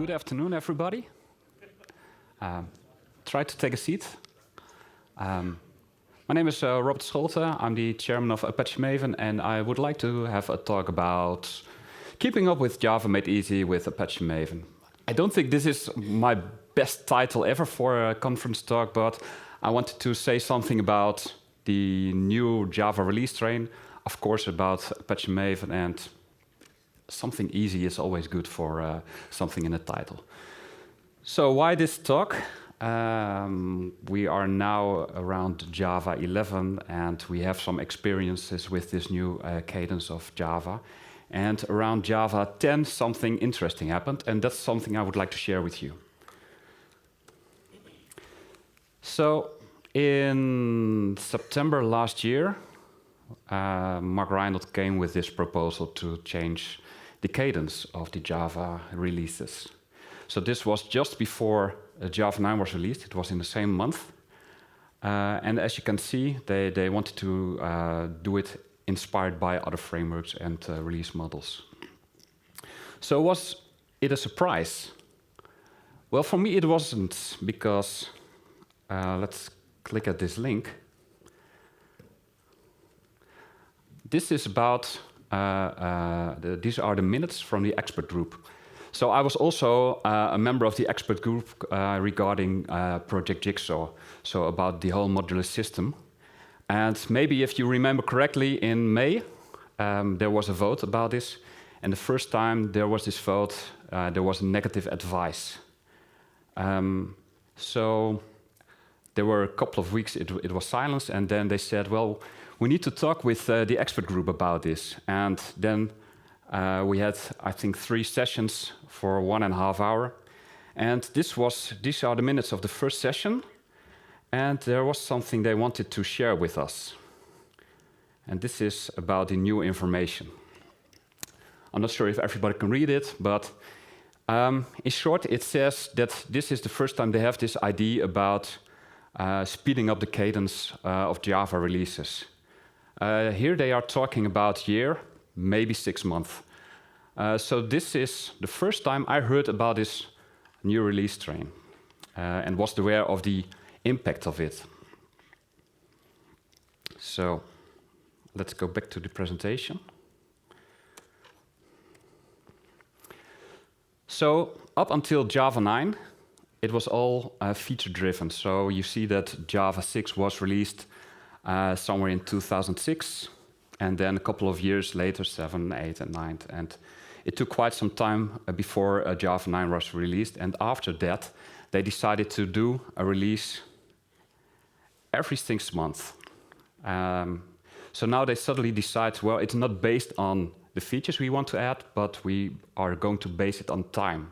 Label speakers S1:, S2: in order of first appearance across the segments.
S1: Good afternoon, everybody. Try to take a seat. My name is Robert Scholte. I'm the chairman of Apache Maven, and I would like to have a talk about keeping up with Java made easy with Apache Maven. I don't think this is my best title ever for a conference talk, but I wanted to say something about the new Java release train, of course about Apache Maven, and something easy is always good for something in the title. So why this talk? We are now around Java 11, and we have some experiences with this new cadence of Java. And around Java 10, something interesting happened, and that's something I would like to share with you. So in September last year, Mark Reinhold came with this proposal to change the cadence of the Java releases. So this was just before Java 9 was released. It was in the same month. And as you can see, they wanted to do it inspired by other frameworks and release models. So was it a surprise? Well, for me it wasn't, because let's click at this link. This is about, these are the minutes from the expert group. So I was also a member of the expert group regarding Project Jigsaw, so about the whole modular system. And maybe if you remember correctly, in May, there was a vote about this. And the first time there was this vote, there was negative advice. So there were a couple of weeks, it was silence, and then they said, well, we need to talk with the expert group about this. And then we had, I think, 3 sessions for 1.5 hours. And these are the minutes of the first session. And there was something they wanted to share with us. And this is about the new information. I'm not sure if everybody can read it, but in short, it says that this is the first time they have this idea about speeding up the cadence of Java releases. Here they are talking about year, maybe 6 months. So this is the first time I heard about this new release train and was aware of the impact of it. So let's go back to the presentation. So up until Java 9, it was all feature-driven. So you see that Java 6 was released somewhere in 2006, and then a couple of years later, 7, 8, and 9. And it took quite some time before Java 9 was released. And after that, they decided to do a release every 6 months. So now they suddenly decide, well, it's not based on the features we want to add, but we are going to base it on time.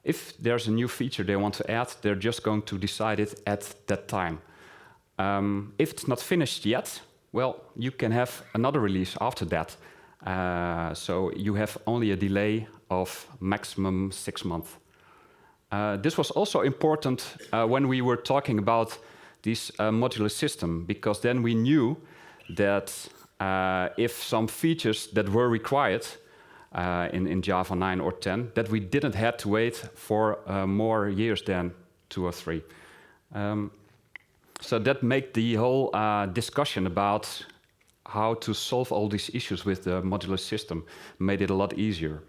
S1: If there's a new feature they want to add, they're just going to decide it at that time. If it's not finished yet, well, you can have another release after that. So you have only a delay of maximum 6 months. This was also important when we were talking about this modular system, because then we knew that if some features that were required in Java 9 or 10, that we didn't have to wait for more years than 2 or 3. So that made the whole discussion about how to solve all these issues with the modular system made it a lot easier.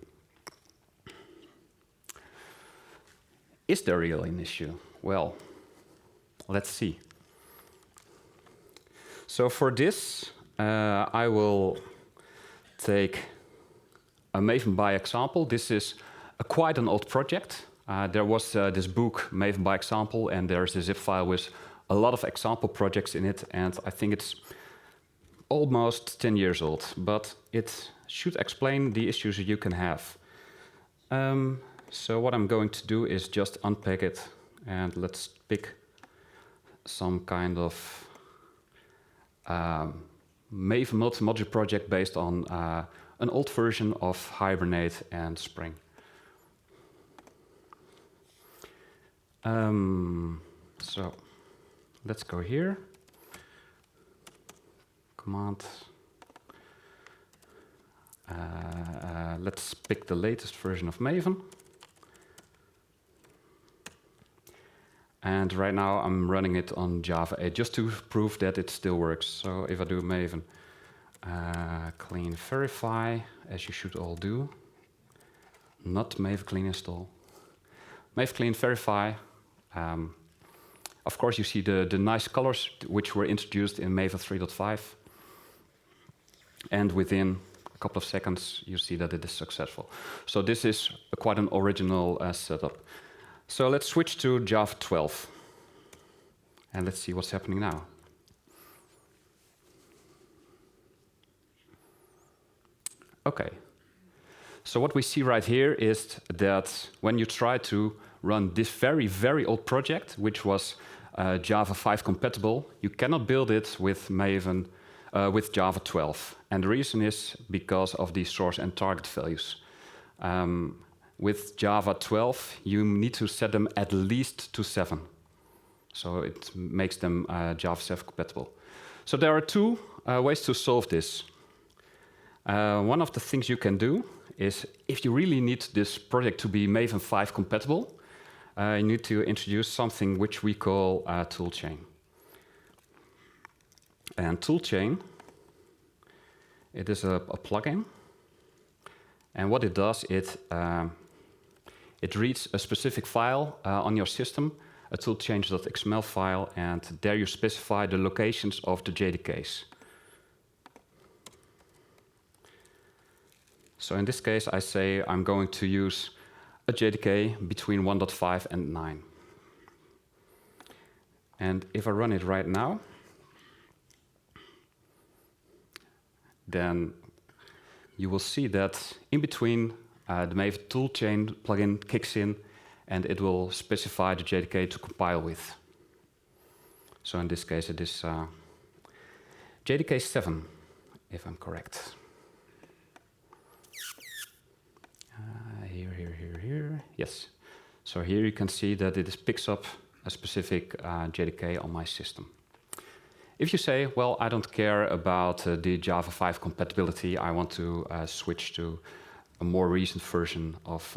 S1: Is there really an issue? Well, let's see. So for this, I will take a Maven by example. This is quite an old project. There was this book, Maven by example, and there's a zip file with a lot of example projects in it, and I think it's almost 10 years old, but it should explain the issues that you can have. So what I'm going to do is just unpack it, and let's pick some kind of Maven multi-module project based on an old version of Hibernate and Spring. So let's go here. Command. Let's pick the latest version of Maven. And right now I'm running it on Java 8 just to prove that it still works. So if I do Maven clean verify, as you should all do, not Maven clean install. Maven clean verify. Of course, you see the nice colors which were introduced in Maven 3.5. And within a couple of seconds, you see that it is successful. So this is quite an original setup. So let's switch to Java 12. And let's see what's happening now. OK. So what we see right here is that when you try to run this very, very old project, which was Java 5 compatible, you cannot build it with Maven, with Java 12. And the reason is because of the source and target values. With Java 12, you need to set them at least to 7. So it makes them Java 7 compatible. So there are two ways to solve this. One of the things you can do is, if you really need this project to be Maven 5 compatible, you need to introduce something which we call toolchain. And toolchain, it is a plugin. And what it does, it reads a specific file on your system, a toolchain.xml file, and there you specify the locations of the JDKs. So in this case, I say I'm going to use a JDK between 1.5 and 9. And if I run it right now, then you will see that in between the Maven toolchain plugin kicks in, and it will specify the JDK to compile with. So in this case, it is JDK 7, if I'm correct. Here. Yes. So here you can see that it picks up a specific JDK on my system. If you say, well, I don't care about the Java 5 compatibility, I want to switch to a more recent version of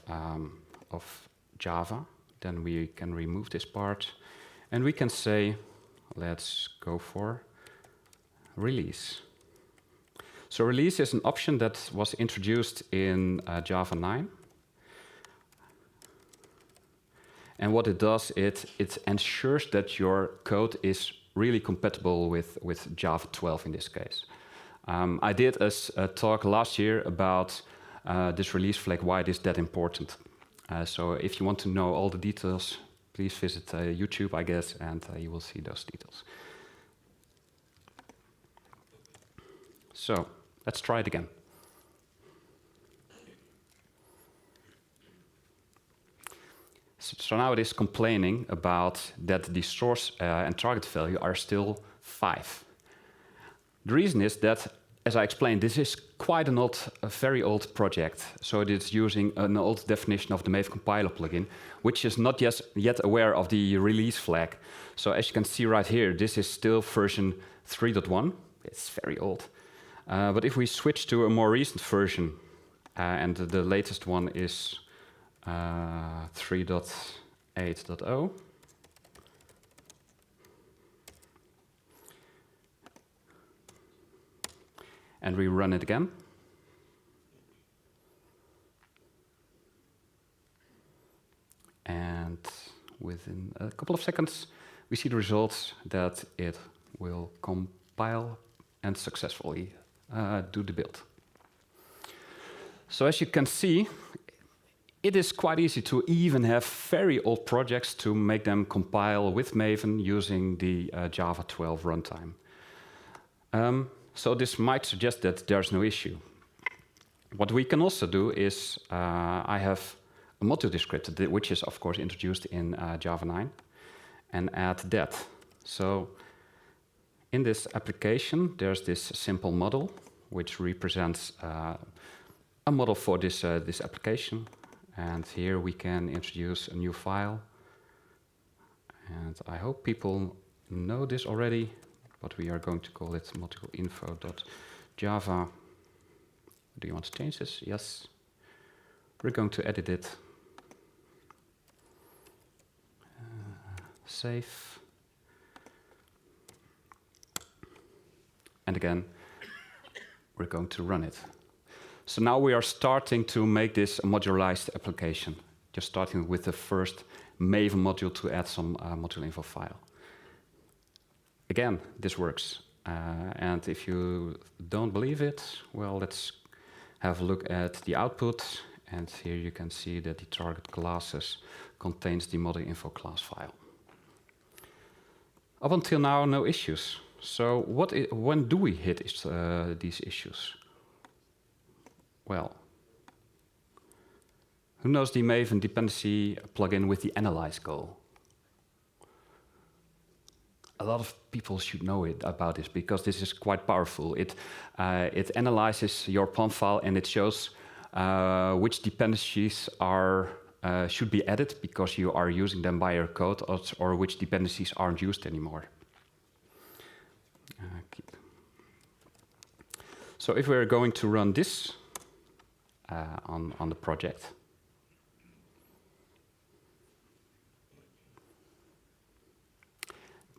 S1: Java, then we can remove this part. And we can say, let's go for release. So release is an option that was introduced in Java 9. And what it does, it ensures that your code is really compatible with Java 12 in this case. I did a talk last year about this release flag, why it is that important. So if you want to know all the details, please visit YouTube, I guess, and you will see those details. So let's try it again. So now it is complaining about that the source and target value are still 5. The reason is that, as I explained, this is quite a very old project. So it is using an old definition of the Maven compiler plugin, which is not yet aware of the release flag. So as you can see right here, this is still version 3.1. It's very old. But if we switch to a more recent version, and the latest one is 3.8.0. And we run it again. And within a couple of seconds, we see the results that it will compile and successfully do the build. So as you can see, it is quite easy to even have very old projects to make them compile with Maven using the Java 12 runtime. So this might suggest that there's no issue. What we can also do is, I have a module descriptor, which is of course introduced in Java 9, and add that. So in this application, there's this simple model, which represents a model for this application. And here we can introduce a new file. And I hope people know this already, but we are going to call it module.info.java. Do you want to change this? Yes. We're going to edit it. save. And again, we're going to run it. So now we are starting to make this a modularized application, just starting with the first Maven module to add some module info file. Again, this works. And if you don't believe it, well, let's have a look at the output. And here you can see that the target classes contains the module info class file. Up until now, no issues. So when do we hit these issues? Well, who knows the Maven dependency plugin with the analyze goal? A lot of people should know about this because this is quite powerful. It analyzes your POM file and it shows which dependencies should be added because you are using them by your code, or which dependencies aren't used anymore. So if we're going to run this on the project,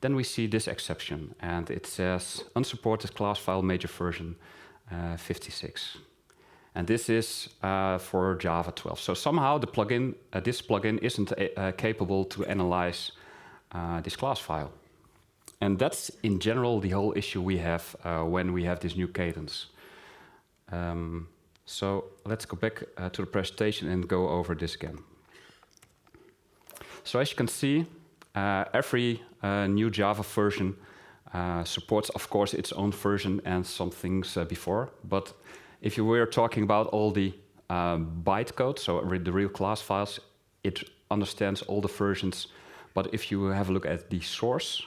S1: then we see this exception, and it says unsupported class file major version 56. And this is for Java 12. So somehow the plugin, this plugin isn't capable to analyze this class file. And that's in general the whole issue we have when we have this new cadence. So let's go back to the presentation and go over this again. So as you can see, every new Java version supports, of course, its own version and some things before. But if you were talking about all the bytecode, so the real class files, it understands all the versions. But if you have a look at the source,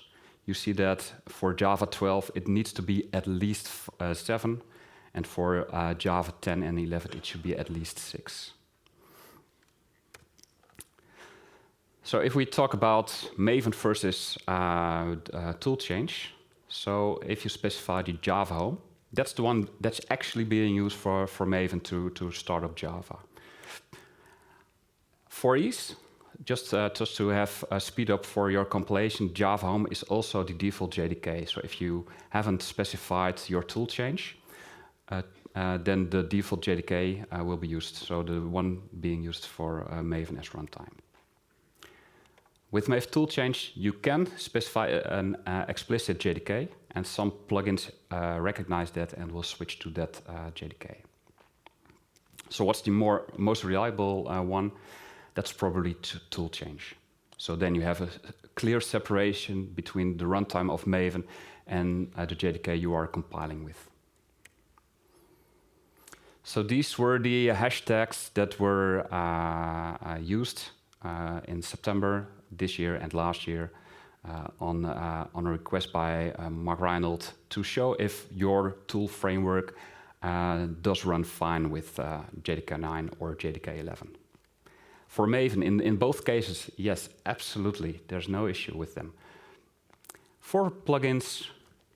S1: you see that for Java 12, it needs to be at least 7. And for Java 10 and 11, it should be at least 6. So if we talk about Maven versus tool change, so if you specify the Java home, that's the one that's actually being used for Maven to start up Java. For ease, just to have a speed up for your compilation, Java home is also the default JDK. So if you haven't specified your tool change, then the default JDK will be used. So the one being used for Maven as runtime. With Maven tool change, you can specify an explicit JDK, and some plugins recognize that and will switch to that JDK. So what's the most reliable one? That's probably tool change. So then you have a clear separation between the runtime of Maven and the JDK you are compiling with. So these were the hashtags that were used in September this year and last year on a request by Mark Reinhold to show if your tool framework does run fine with JDK 9 or JDK 11. For Maven, in both cases, yes, absolutely, there's no issue with them. For plugins,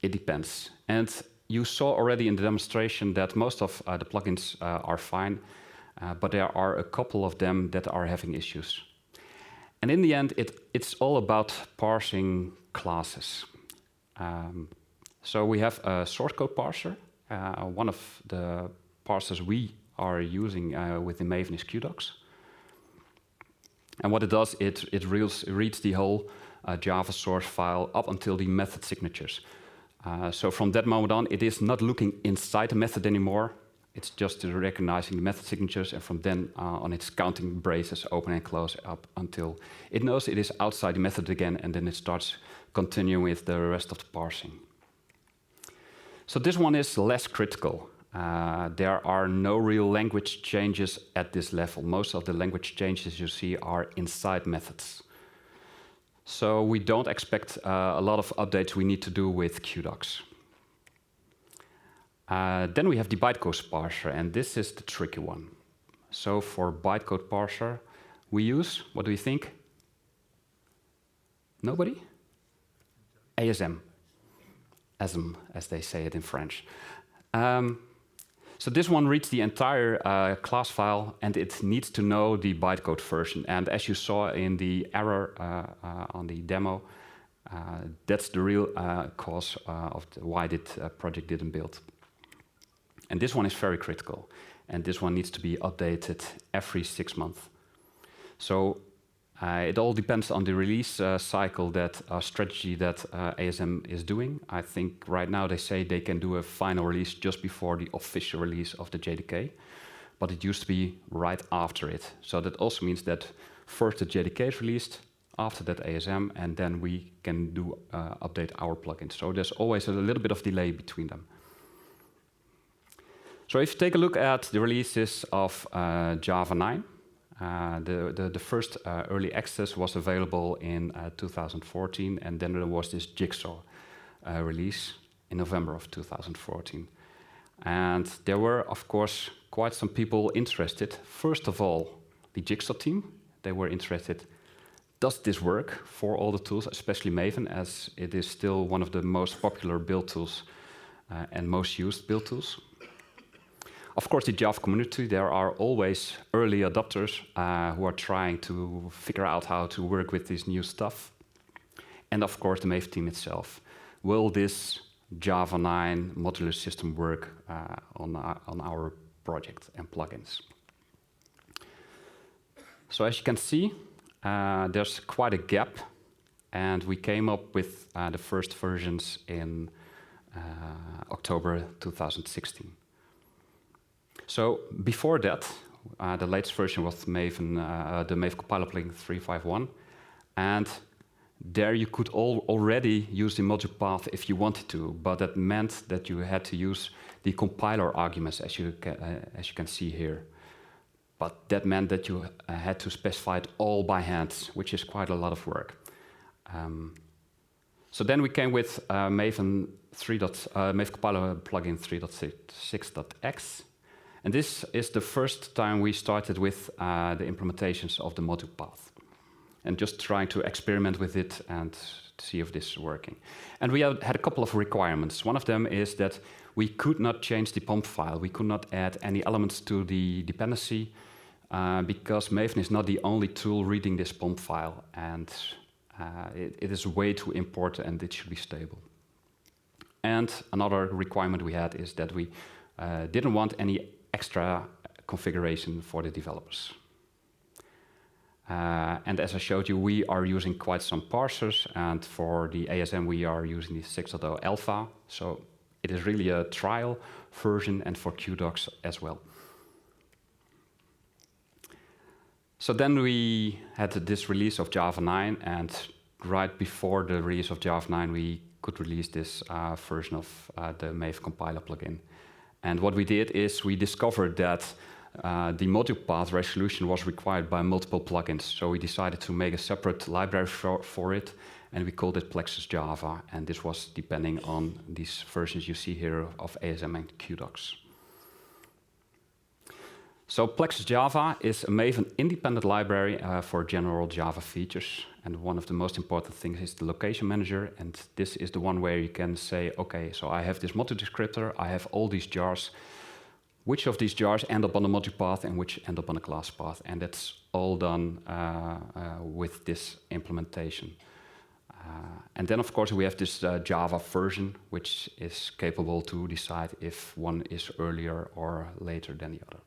S1: it depends. And you saw already in the demonstration that most of the plugins are fine, but there are a couple of them that are having issues. And in the end, it's all about parsing classes. So we have a source code parser. One of the parsers we are using within Maven is Qdocs. And what it does, it reads the whole Java source file up until the method signatures. So from that moment on, it is not looking inside the method anymore. It's just recognizing the method signatures, and from then on, it's counting braces, open and close, up until it knows it is outside the method again, and then it starts continuing with the rest of the parsing. So this one is less critical. There are no real language changes at this level. Most of the language changes you see are inside methods. So we don't expect a lot of updates we need to do with Qdocs. Then we have the bytecode parser, and this is the tricky one. So for bytecode parser, we use, what do you think? Nobody? ASM. ASM, as they say it in French. So this one reads the entire class file, and it needs to know the bytecode version. And as you saw in the error on the demo, that's the real cause of why this project didn't build. And this one is very critical. And this one needs to be updated every 6 months. So it all depends on the release cycle strategy that ASM is doing. I think right now they say they can do a final release just before the official release of the JDK, but it used to be right after it. So that also means that first the JDK is released, after that ASM, and then we can update our plugins. So there's always a little bit of delay between them. So if you take a look at the releases of Java 9, the first early access was available in 2014, and then there was this Jigsaw release in November of 2014. And there were, of course, quite some people interested. First of all, the Jigsaw team, they were interested, does this work for all the tools, especially Maven, as it is still one of the most popular build tools and most used build tools. Of course, the Java community, there are always early adopters who are trying to figure out how to work with this new stuff. And of course, the Maven team itself. Will this Java 9 modular system work on our project and plugins? So as you can see, there's quite a gap. And we came up with the first versions in October 2016. So before that, the latest version was Maven, the Maven compiler plugin 351, and there you could already use the module path if you wanted to, but that meant that you had to use the compiler arguments, as you can see here. But that meant that you had to specify it all by hand, which is quite a lot of work. So then we came with Maven compiler plugin 3.6.x. And this is the first time we started with the implementations of the module path and just trying to experiment with it and see if this is working. And we had a couple of requirements. One of them is that we could not change the POM file. We could not add any elements to the dependency because Maven is not the only tool reading this POM file, and it is a way to import and it should be stable. And another requirement we had is that we didn't want any extra configuration for the developers. And as I showed you, we are using quite some parsers, and for the ASM we are using the 6.0 alpha, so it is really a trial version, and for QDocs as well. So then we had this release of Java 9, and right before the release of Java 9 we could release this version of the Maven compiler plugin. And what we did is we discovered that the module path resolution was required by multiple plugins. So we decided to make a separate library for it, and we called it Plexus Java. And this was depending on these versions you see here of ASM and QDocs. So Plexus Java is a Maven independent library for general Java features. And one of the most important things is the location manager. And this is the one where you can say, okay, so I have this module descriptor, I have all these jars. Which of these jars end up on the module path and which end up on the class path? And that's all done with this implementation. And then, of course, we have this Java version, which is capable to decide if one is earlier or later than the other.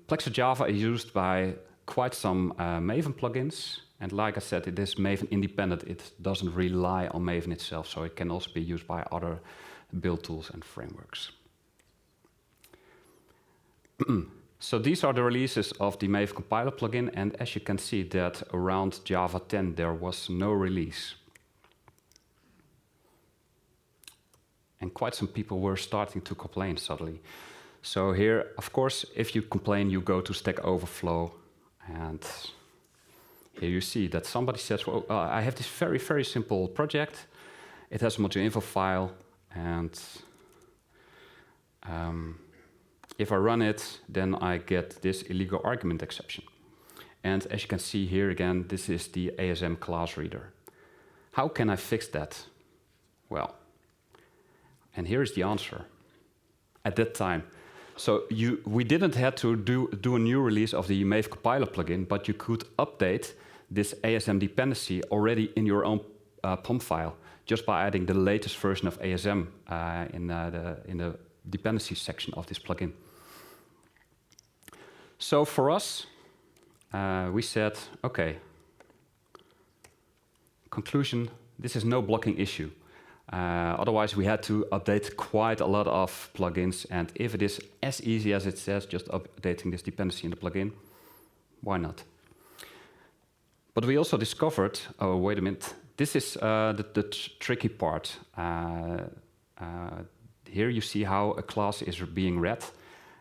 S1: Plexus Java is used by quite some Maven plugins, and like I said, it is Maven independent. It doesn't rely on Maven itself, so it can also be used by other build tools and frameworks. So these are the releases of the Maven compiler plugin, and as you can see that around Java 10 there was no release. And quite some people were starting to complain suddenly. So here, of course, if you complain, you go to Stack Overflow, and here you see that somebody says, well, I have this very, very simple project. It has a module info file, and if I run it, then I get this illegal argument exception. And as you can see here again, this is the ASM class reader. How can I fix that? Well, and here is the answer. at that time. So we didn't have to do a new release of the Maven compiler plugin, but you could update this ASM dependency already in your own POM file, just by adding the latest version of ASM in the dependencies section of this plugin. So for us, we said, okay, conclusion, this is no blocking issue. Otherwise, we had to update quite a lot of plugins, and if it is as easy as it says, just updating this dependency in the plugin, why not? But we also discovered, oh, wait a minute, this is the tricky part. Here you see how a class is being read,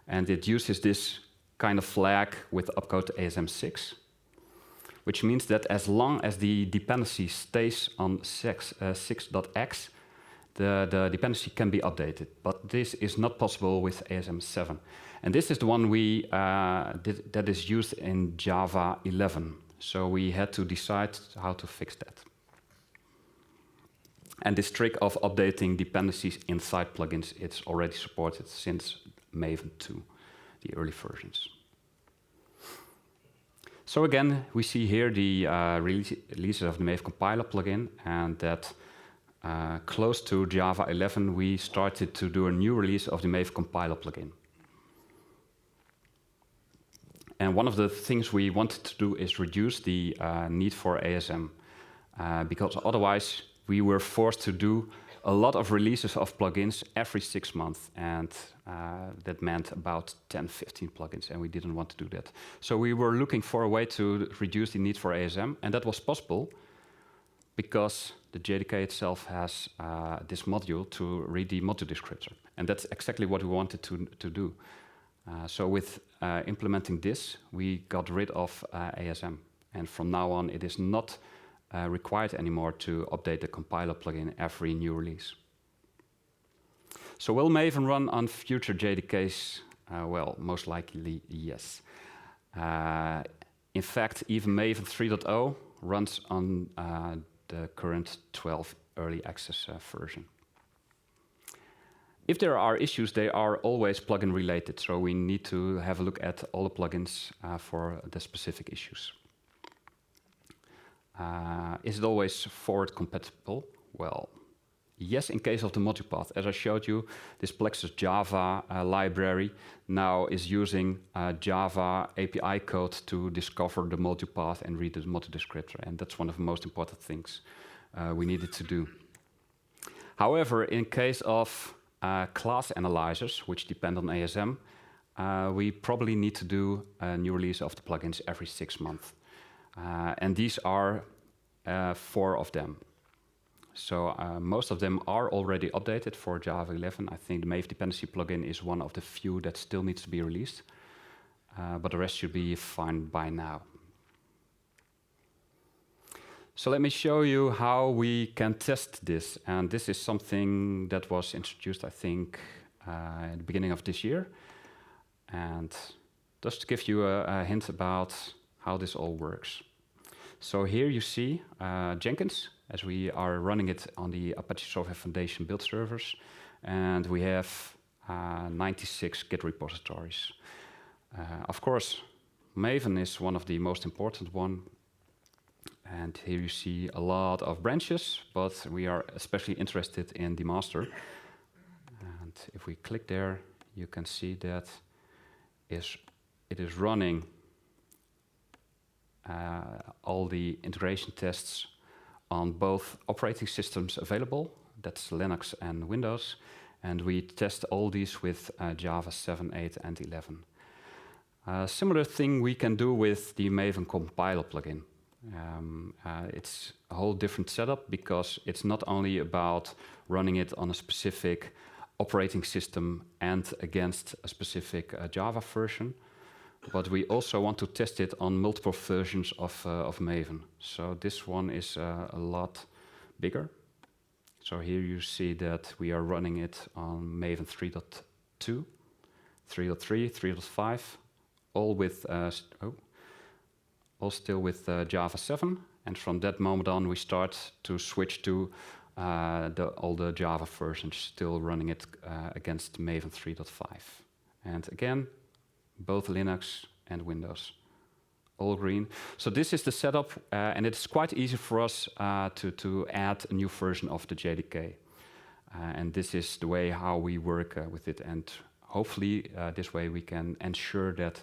S1: and it uses this kind of flag with opcode ASM6, which means that as long as the dependency stays on 6.x, the dependency can be updated. But this is not possible with ASM7. And this is the one that is used in Java 11. So we had to decide how to fix that. And this trick of updating dependencies inside plugins, it's already supported since Maven 2, the early versions. So again, we see here the releases of the Maven compiler plugin, and that close to Java 11, we started to do a new release of the Maven compiler plugin. And one of the things we wanted to do is reduce the need for ASM, because otherwise we were forced to do a lot of releases of plugins every 6 months, and that meant about 10, 15 plugins, and we didn't want to do that. So we were looking for a way to reduce the need for ASM, and that was possible because the JDK itself has this module to read the module descriptor, and that's exactly what we wanted to do. So with implementing this, we got rid of ASM, and from now on it is not required anymore to update the compiler plugin every new release. So will Maven run on future JDKs? Well, most likely yes. In fact, even Maven 3.0 runs on the current 12 early access version. If there are issues, they are always plugin related, so we need to have a look at all the plugins for the specific issues. Is it always forward compatible? Well, yes, in case of the module path. As I showed you, this Plexus Java library now is using Java API code to discover the module path and read the module descriptor, and that's one of the most important things we needed to do. However, in case of class analyzers, which depend on ASM, we probably need to do a new release of the plugins every 6 months. And these are 4 of them. So most of them are already updated for Java 11. I think the Maven dependency plugin is one of the few that still needs to be released. But the rest should be fine by now. So let me show you how we can test this. And this is something that was introduced, I think, at the beginning of this year. And just to give you a hint about how this all works. So here you see Jenkins, as we are running it on the Apache Software Foundation build servers. And we have 96 Git repositories. Of course, Maven is one of the most important one. And here you see a lot of branches, but we are especially interested in the master. And if we click there, you can see that it is running all the integration tests on both operating systems available, that's Linux and Windows, and we test all these with Java 7, 8, and 11. Similar thing we can do with the Maven compiler plugin. It's a whole different setup because it's not only about running it on a specific operating system and against a specific Java version, but we also want to test it on multiple versions of Maven. So this one is a lot bigger. So here you see that we are running it on Maven 3.2, 3.3, 3.5, all with all still with Java 7, and from that moment on we start to switch to all the Java versions, still running it against Maven 3.5. And again, both Linux and Windows, all green. So this is the setup, and it's quite easy for us to add a new version of the JDK. And this is the way how we work with it. And hopefully, this way we can ensure that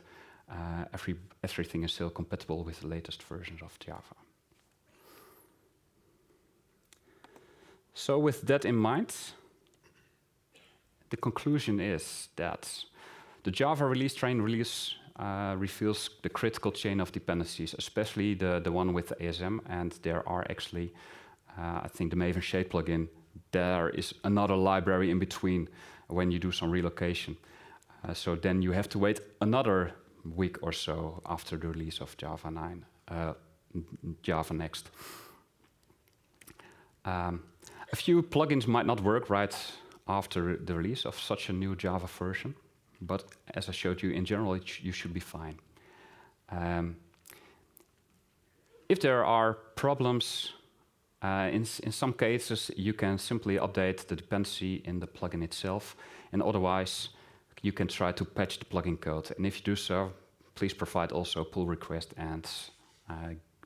S1: everything is still compatible with the latest versions of Java. So with that in mind, the conclusion is that the Java release train release reveals the critical chain of dependencies, especially the one with ASM, and there are actually, I think the Maven Shape plugin, there is another library in between when you do some relocation. So then you have to wait another week or so after the release of Java 9, Java Next. A few plugins might not work right after the release of such a new Java version, but as I showed you, in general, you should be fine. If there are problems, in some cases, you can simply update the dependency in the plugin itself, and otherwise, you can try to patch the plugin code. And if you do so, please provide also a pull request and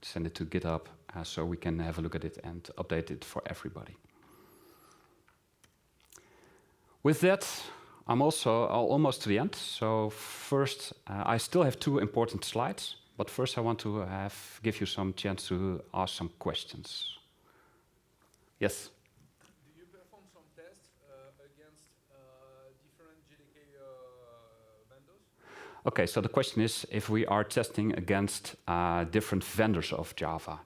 S1: send it to GitHub so we can have a look at it and update it for everybody. With that, I'm also almost to the end. So first, I still have 2 important slides, but first I want to give you some chance to ask some questions. Yes?
S2: Do you perform some tests against different JDK vendors?
S1: Okay, so the question is if we are testing against different vendors of Java.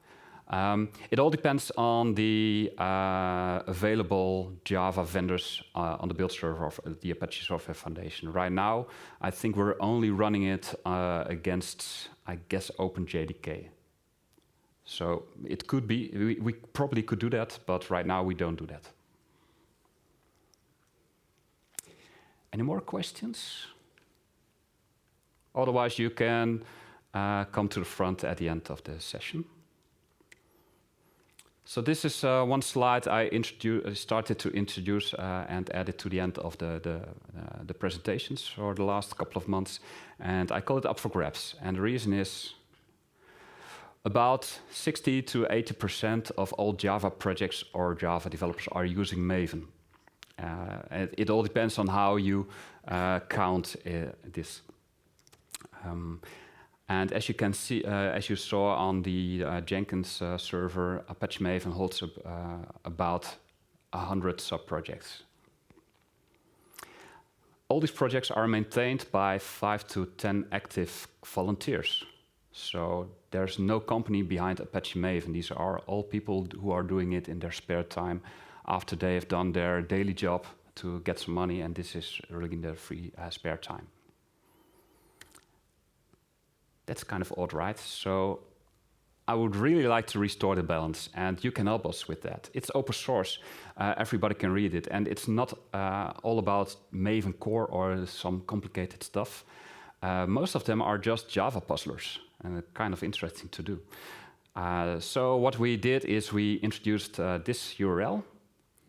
S1: It all depends on the available Java vendors on the build server of the Apache Software Foundation. Right now, I think we're only running it against, I guess, OpenJDK. So it could be, we probably could do that, but right now we don't do that. Any more questions? Otherwise, you can come to the front at the end of the session. So this is one slide I started to introduce and added to the end of the presentations for the last couple of months. And I call it up for grabs. And the reason is about 60 to 80% of all Java projects or Java developers are using Maven. It all depends on how you count this. And as you can see, as you saw on the Jenkins server, Apache Maven holds about 100 sub-projects. All these projects are maintained by 5 to 10 active volunteers. So there's no company behind Apache Maven. These are all people who are doing it in their spare time after they have done their daily job to get some money, and this is really in their free spare time. That's kind of odd, right? So I would really like to restore the balance, and you can help us with that. It's open source. Everybody can read it, and it's not all about Maven core or some complicated stuff. Most of them are just Java puzzlers, and kind of interesting to do. So what we did is we introduced this URL,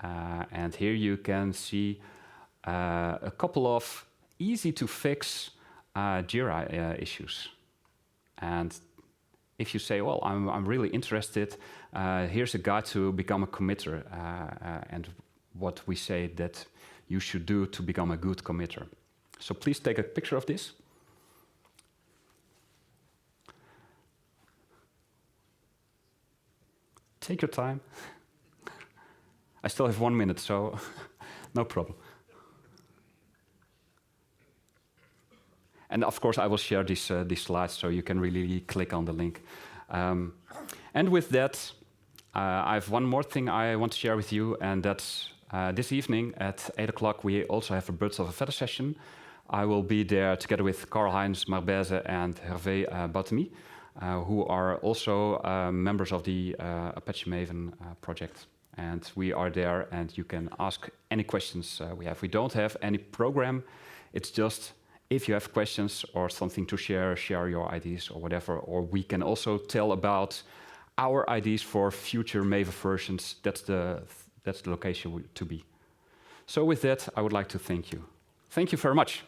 S1: and here you can see a couple of easy-to-fix Jira issues. And if you say, well, I'm really interested, here's a guide to become a committer and what we say that you should do to become a good committer. So please take a picture of this. Take your time. I still have 1 minute, so no problem. And of course, I will share these slides so you can really click on the link. And with that, I have one more thing I want to share with you, and that's this evening at 8 o'clock, we also have a Birds of a Feather session. I will be there together with Karl-Heinz Marbeze and Hervé Batemi, who are also members of the Apache Maven project. And we are there, and you can ask any questions we have. We don't have any program. It's just if you have questions or something to share your ideas or whatever. Or we can also tell about our ideas for future Maven versions. That's the That's the location to be. So with that, I would like to thank you. Thank you very much.